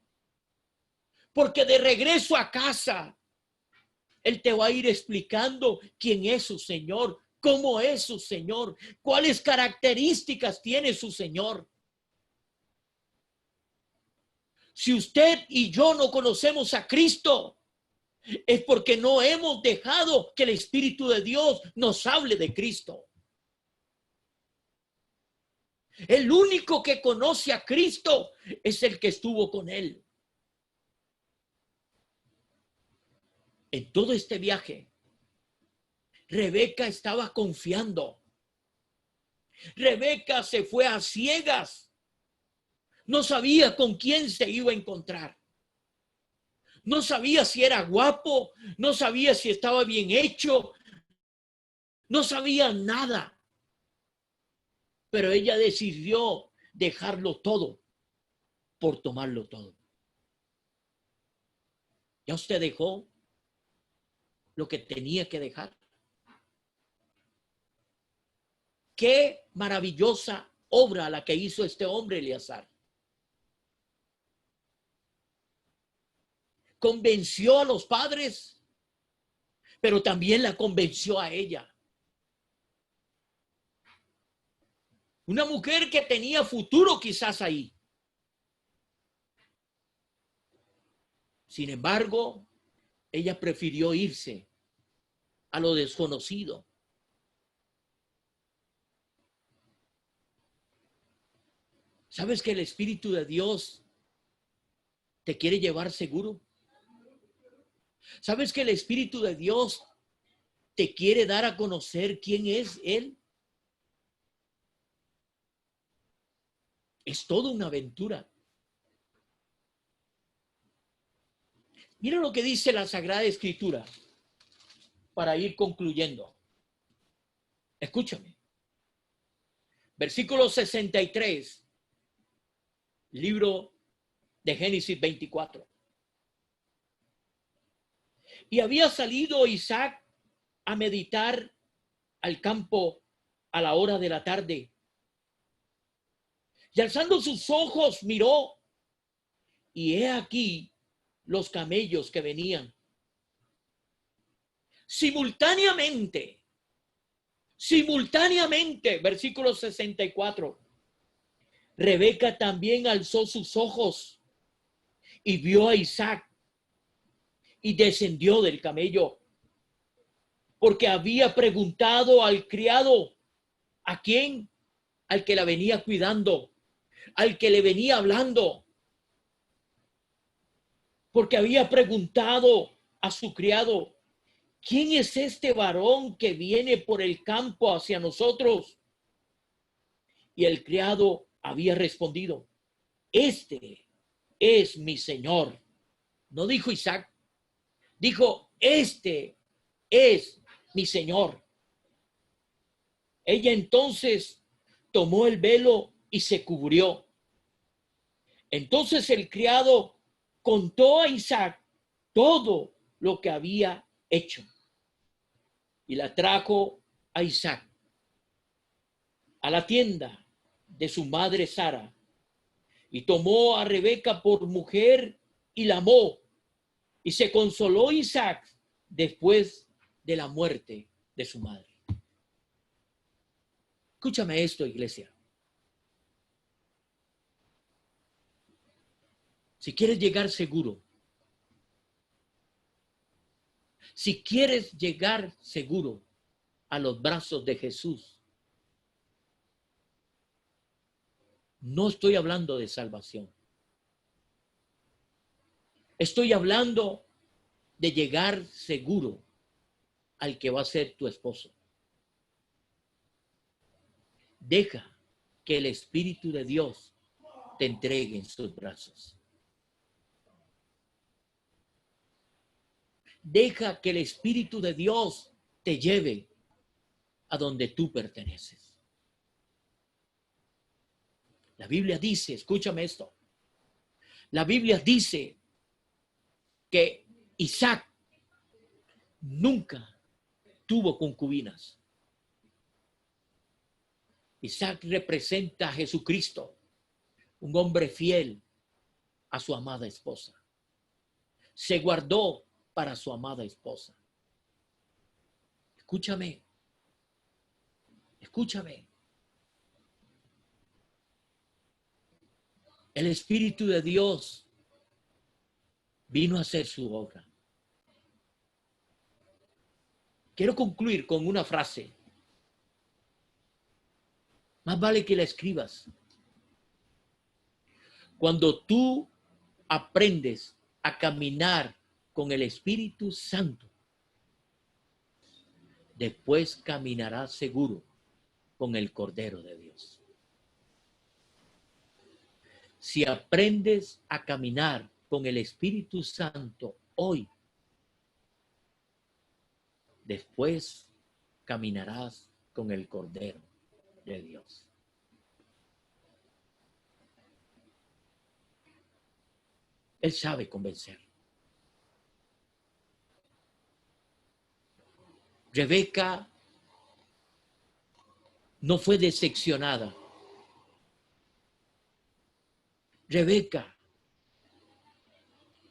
Porque de regreso a casa, Él te va a ir explicando quién es su Señor, cómo es su Señor, cuáles características tiene su Señor. Si usted y yo no conocemos a Cristo, es porque no hemos dejado que el Espíritu de Dios nos hable de Cristo. El único que conoce a Cristo es el que estuvo con Él. En todo este viaje, Rebeca estaba confiando. Rebeca se fue a ciegas. No sabía con quién se iba a encontrar. No sabía si era guapo, no sabía si estaba bien hecho, no sabía nada. Pero ella decidió dejarlo todo por tomarlo todo. ¿Ya usted dejó lo que tenía que dejar? Qué maravillosa obra la que hizo este hombre Eleazar. Convenció a los padres, pero también la convenció a ella. Una mujer que tenía futuro quizás ahí. Sin embargo, ella prefirió irse a lo desconocido. ¿Sabes que el Espíritu de Dios te quiere llevar seguro? ¿Sabes que el Espíritu de Dios te quiere dar a conocer quién es Él? Es toda una aventura. Mira lo que dice la Sagrada Escritura para ir concluyendo. Escúchame. Versículo 63, libro de Génesis 24. Y había salido Isaac a meditar al campo a la hora de la tarde. Y alzando sus ojos miró, y he aquí los camellos que venían. Simultáneamente, versículo 64, Rebeca también alzó sus ojos y vio a Isaac y descendió del camello, porque había preguntado al criado, ¿a quién? Al que la venía cuidando, al que le venía hablando, porque había preguntado a su criado, ¿quién es este varón que viene por el campo hacia nosotros? Y el criado había respondido, este es mi señor. No dijo Isaac, Dijo, este es mi Señor. Ella entonces tomó el velo y se cubrió. Entonces el criado contó a Isaac todo lo que había hecho y la trajo a Isaac a la tienda de su madre Sara y tomó a Rebeca por mujer y la amó, y se consoló Isaac después de la muerte de su madre. Escúchame esto, iglesia. Si quieres llegar seguro, si quieres llegar seguro a los brazos de Jesús, no estoy hablando de salvación. Estoy hablando de llegar seguro al que va a ser tu esposo. Deja que el Espíritu de Dios te entregue en sus brazos. Deja que el Espíritu de Dios te lleve a donde tú perteneces. La Biblia dice, escúchame esto, la Biblia dice que Isaac nunca tuvo concubinas. Isaac representa a Jesucristo, un hombre fiel a su amada esposa. Se guardó para su amada esposa. Escúchame, escúchame. El Espíritu de Dios vino a hacer su obra. Quiero concluir con una frase. Más vale que la escribas. Cuando tú aprendes a caminar con el Espíritu Santo, después caminarás seguro con el Cordero de Dios. Si aprendes a caminar con el Espíritu Santo hoy, después caminarás con el Cordero de Dios. Él sabe convencer. Rebeca no fue decepcionada. Rebeca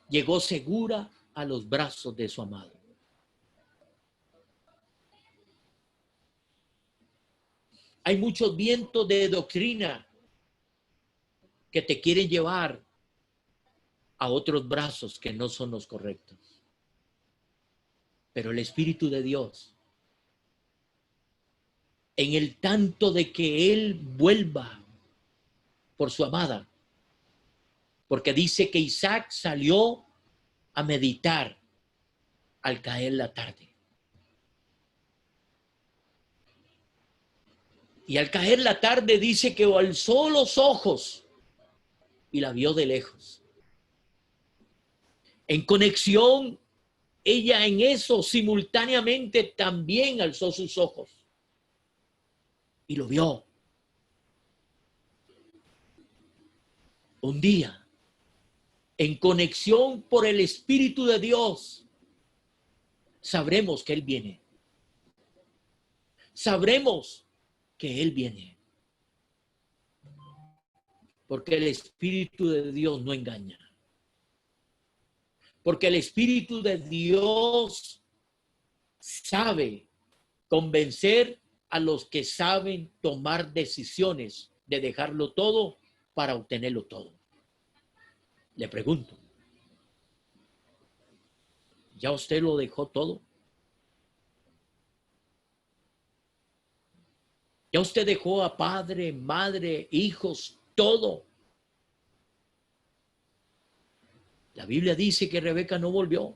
llegó segura a los brazos de su amado. Hay muchos vientos de doctrina que te quieren llevar a otros brazos que no son los correctos. Pero el Espíritu de Dios, en el tanto de que Él vuelva por su amada, porque dice que Isaac salió a meditar al caer la tarde. Y al caer la tarde dice que alzó los ojos y la vio de lejos. En conexión, ella en eso simultáneamente también alzó sus ojos y lo vio. Un día, en conexión por el Espíritu de Dios, sabremos que Él viene. Sabremos que Él viene. Porque el Espíritu de Dios no engaña. Porque el Espíritu de Dios sabe convencer a los que saben tomar decisiones de dejarlo todo para obtenerlo todo. Le pregunto, ¿ya usted lo dejó todo? ¿Ya usted dejó a padre, madre, hijos, todo? La Biblia dice que Rebeca no volvió.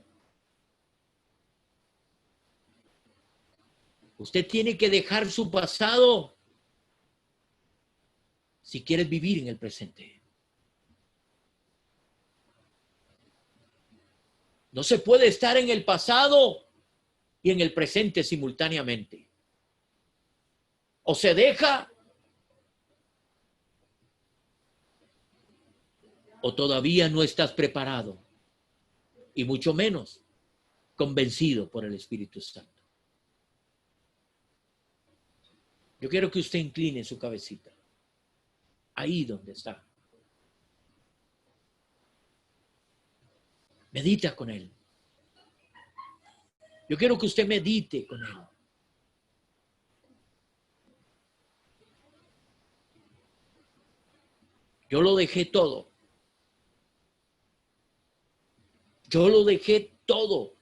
Usted tiene que dejar su pasado si quiere vivir en el presente. No se puede estar en el pasado y en el presente simultáneamente. O se deja o todavía no estás preparado y mucho menos convencido por el Espíritu Santo. Yo quiero que usted incline su cabecita, ahí donde está. Medita con Él. Yo quiero que usted medite con Él. Yo lo dejé todo. Yo lo dejé todo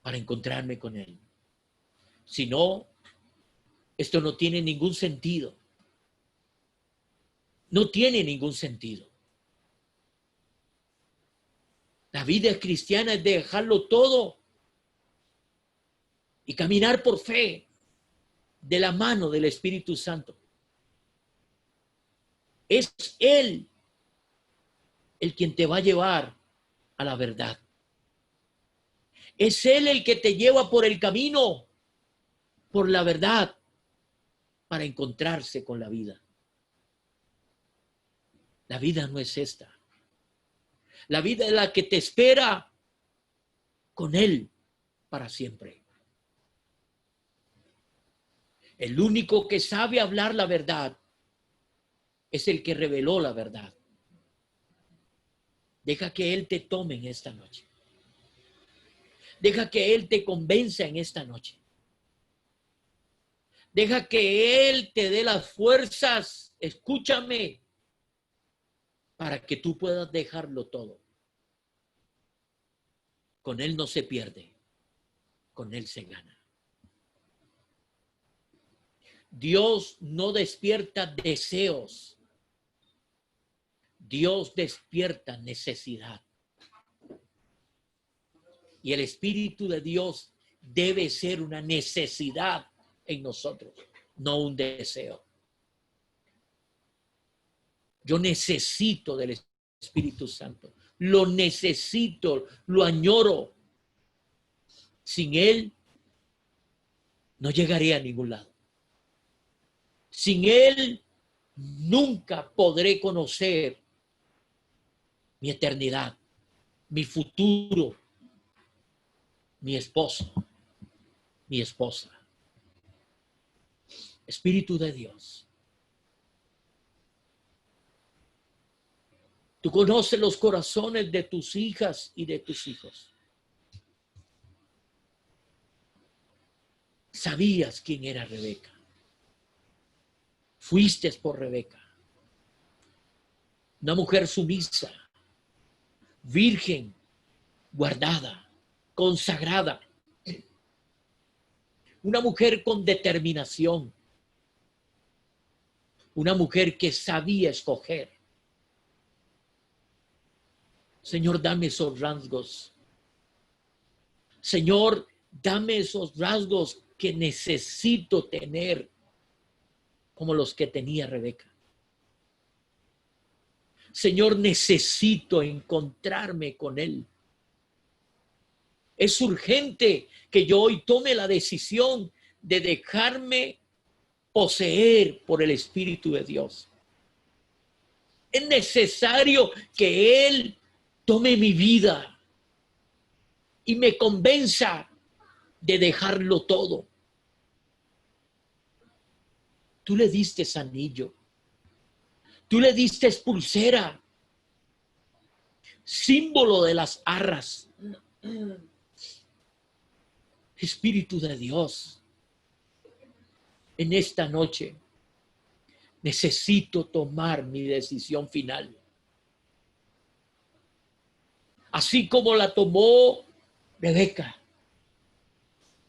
para encontrarme con Él. Si no, esto no tiene ningún sentido. No tiene ningún sentido. La vida cristiana es dejarlo todo y caminar por fe de la mano del Espíritu Santo. Es Él el quien te va a llevar a la verdad. Es Él el que te lleva por el camino, por la verdad, para encontrarse con la vida. La vida no es esta. La vida es la que te espera con Él para siempre. El único que sabe hablar la verdad es el que reveló la verdad. Deja que Él te tome en esta noche. Deja que Él te convenza en esta noche. Deja que Él te dé las fuerzas, escúchame, para que tú puedas dejarlo todo. Con Él no se pierde, con Él se gana. Dios no despierta deseos, Dios despierta necesidad. Y el Espíritu de Dios debe ser una necesidad en nosotros, no un deseo. Yo necesito del Espíritu Santo. Lo necesito, lo añoro. Sin Él, no llegaré a ningún lado. Sin Él, nunca podré conocer mi eternidad, mi futuro, mi esposo, mi esposa. Espíritu de Dios. Tú conoces los corazones de tus hijas y de tus hijos. Sabías quién era Rebeca. Fuiste por Rebeca. Una mujer sumisa, virgen, guardada, consagrada. Una mujer con determinación. Una mujer que sabía escoger. Señor, dame esos rasgos. Señor, dame esos rasgos que necesito tener como los que tenía Rebeca. Señor, necesito encontrarme con Él. Es urgente que yo hoy tome la decisión de dejarme poseer por el Espíritu de Dios. Es necesario que Él tome mi vida y me convenza de dejarlo todo. Tú le diste anillo. Tú le diste pulsera, símbolo de las arras. Espíritu de Dios, en esta noche necesito tomar mi decisión final. Así como la tomó Rebeca.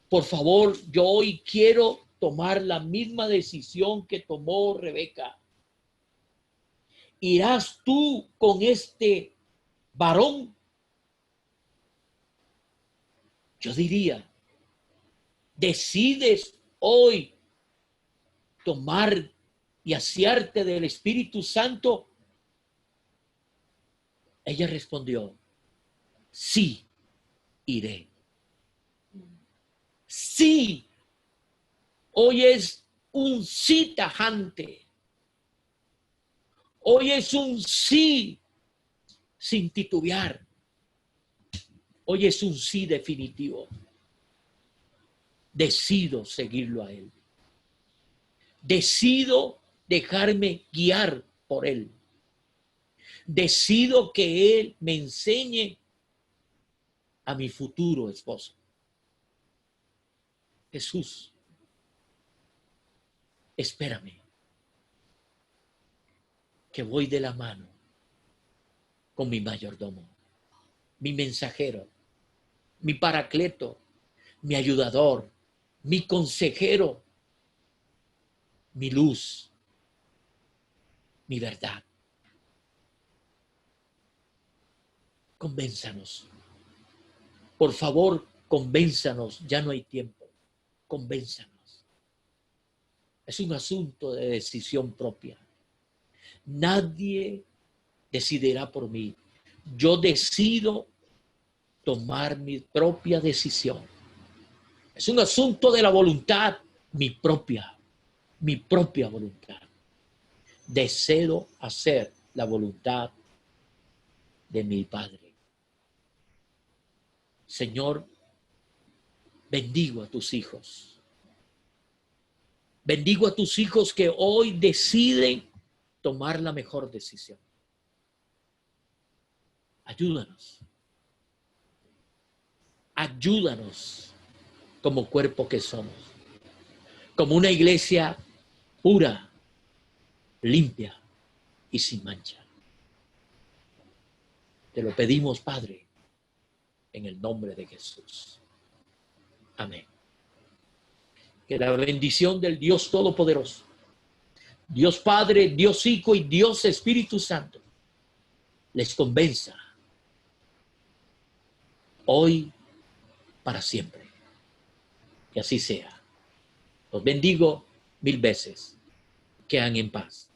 Por favor, yo hoy quiero tomar la misma decisión que tomó Rebeca. ¿Irás tú con este varón? Yo diría, decides hoy tomar y asearte del Espíritu Santo. Ella respondió, sí, iré. Sí. Hoy es un sí tajante. Hoy es un sí sin titubear. Hoy es un sí definitivo. Decido seguirlo a Él. Decido dejarme guiar por Él. Decido que Él me enseñe a mi futuro esposo. Jesús, espérame, que voy de la mano con mi mayordomo, mi mensajero, mi paracleto, mi ayudador, mi consejero, mi luz, mi verdad. Convénzanos. Por favor, convénzanos. Ya no hay tiempo. Convénzanos. Es un asunto de decisión propia. Nadie decidirá por mí. Yo decido tomar mi propia decisión. Es un asunto de la voluntad, mi propia voluntad. Deseo hacer la voluntad de mi Padre. Señor, bendigo a tus hijos. Bendigo a tus hijos que hoy deciden tomar la mejor decisión. Ayúdanos. Ayúdanos como cuerpo que somos. Como una iglesia pura, limpia y sin mancha. Te lo pedimos, Padre, en el nombre de Jesús. Amén. Que la bendición del Dios Todopoderoso, Dios Padre, Dios Hijo y Dios Espíritu Santo, les convenza hoy para siempre. Que así sea. Los bendigo 1000 veces. Quedan en paz.